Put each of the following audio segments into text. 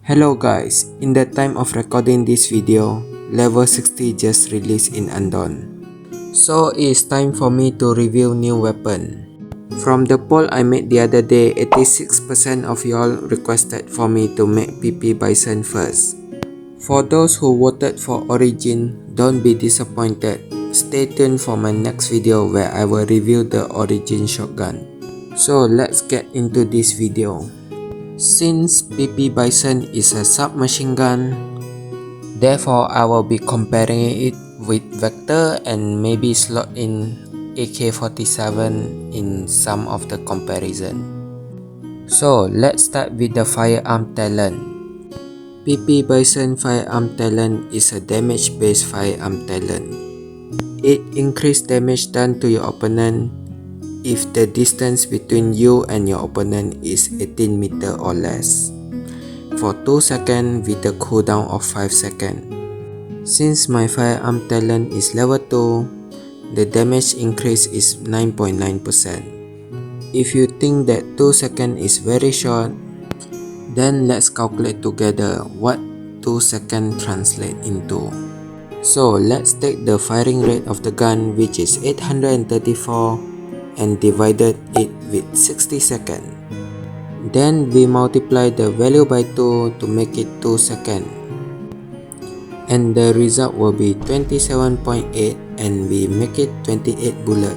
Hello guys, in the time of recording this video, level 60 just released in Undawn. So it's time for me to review new weapon. From the poll I made the other day, 86% of y'all requested for me to make PP Bison first. For those who voted for Origin, don't be disappointed. Stay tuned for my next video where I will review the Origin shotgun. So let's get into this video. Since PP Bison is a submachine gun, therefore I will be comparing it with Vector and maybe slot in AK-47 in some of the comparison. So let's start with the firearm talent. PP Bison firearm talent is a damage-based firearm talent. It increases damage done to your opponent if the distance between you and your opponent is 18 meters or less, for 2 seconds with a cooldown of 5 seconds. Since my firearm talent is level 2, the damage increase is 9.9%. If you think that 2 seconds is very short, then let's calculate together what 2 seconds translate into. So let's take the firing rate of the gun, which is 834, and divided it with 60 seconds. Then we multiply the value by 2 to make it 2 seconds. And the result will be 27.8 and we make it 28 bullets.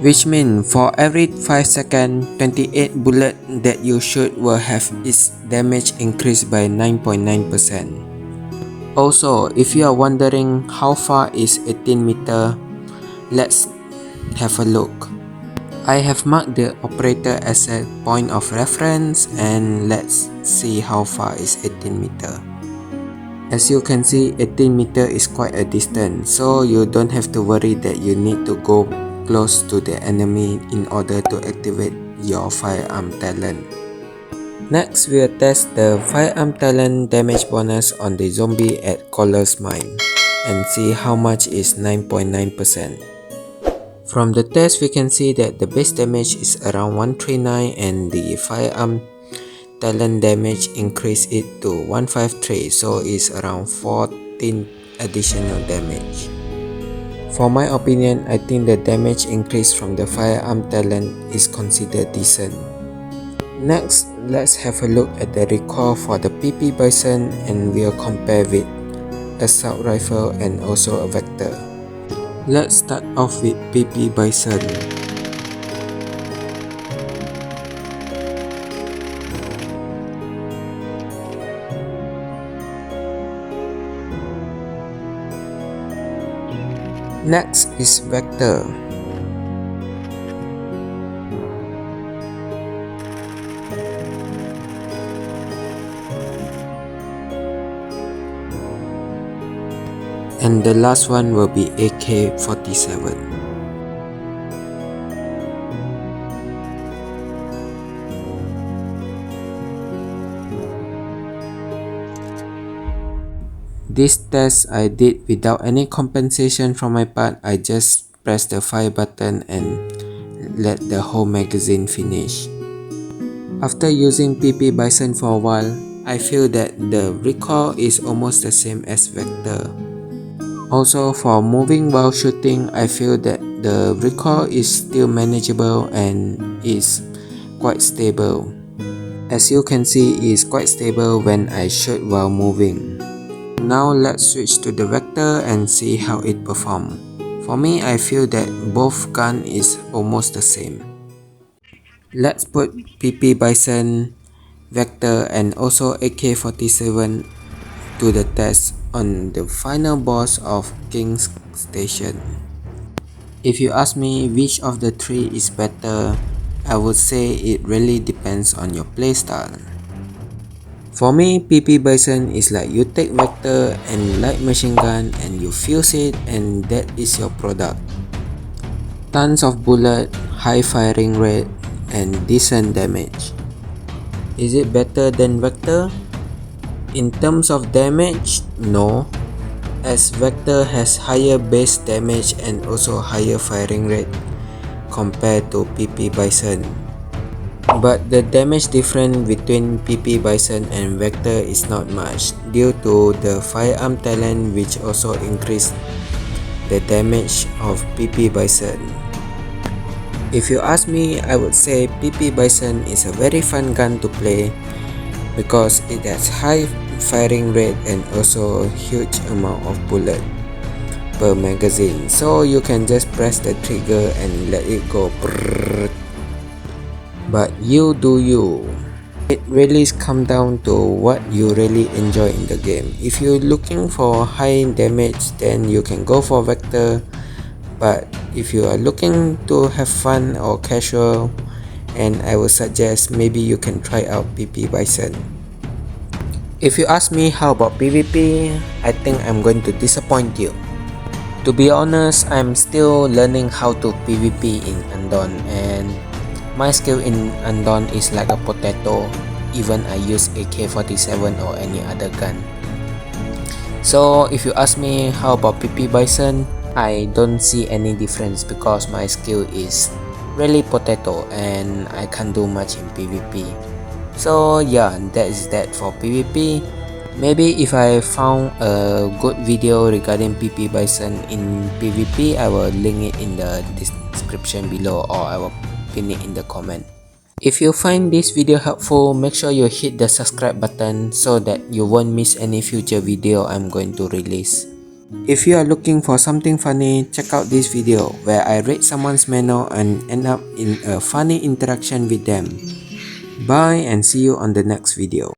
Which means for every 5 seconds, 28 bullets that you shoot will have its damage increased by 9.9%. Also, if you are wondering how far is 18 meters, let's have a look. I have marked the operator as a point of reference and let's see how far is 18 meters. As you can see, 18 meters is quite a distance, so you don't have to worry that you need to go close to the enemy in order to activate your firearm talent. Next, we'll test the firearm talent damage bonus on the zombie at Caller's Mine and see how much is 9.9%. From the test, we can see that the base damage is around 139 and the firearm talent damage increased it to 153, so it's around 14 additional damage. For my opinion, I think the damage increase from the firearm talent is considered decent. Next, let's have a look at the recoil for the PP Bison and we'll compare with assault rifle and also a Vector. Let's start off with PP Bison. Next is Vector. And the last one will be AK-47. This test I did without any compensation from my part. I just pressed the fire button and let the whole magazine finish. After using PP Bison for a while, I feel that the recoil is almost the same as Vector. Also, for moving while shooting, I feel that the recoil is still manageable and is quite stable. As you can see, it is quite stable when I shoot while moving. Now let's switch to the Vector and see how it performs. For me, I feel that both guns is almost the same. Let's put PP Bison, Vector and also AK-47 to the test on the final boss of King's Station. If you ask me which of the three is better, I would say it really depends on your playstyle. For me, PP Bison is like you take Vector and light machine gun and you fuse it and that is your product. Tons of bullet, high firing rate and decent damage. Is it better than Vector? In terms of damage, no, as Vector has higher base damage and also higher firing rate compared to PP Bison. But the damage difference between PP Bison and Vector is not much due to the firearm talent, which also increased the damage of PP Bison. If you ask me, I would say PP Bison is a very fun gun to play because it has high firing rate and also huge amount of bullet per magazine, so you can just press the trigger and let it go. But you do you. It really comes down to what you really enjoy in the game. If you're looking for high damage, then you can go for Vector. But if you are looking to have fun or casual, and I would suggest maybe you can try out PP Bison. If you ask me how about PvP, I think I'm going to disappoint you. To be honest, I'm still learning how to PvP in Undawn, and my skill in Undawn is like a potato, even I use AK-47 or any other gun. So if you ask me how about PP Bison, I don't see any difference because my skill is really potato and I can't do much in PvP. So yeah, that is that for PvP. Maybe if I found a good video regarding PP Bison in PvP, I will link it in the description below, or I will pin it in the comment. If you find this video helpful, make sure you hit the subscribe button so that you won't miss any future video I'm going to release. If you are looking for something funny, check out this video where I rate someone's manual and end up in a funny interaction with them. Bye and see you on the next video.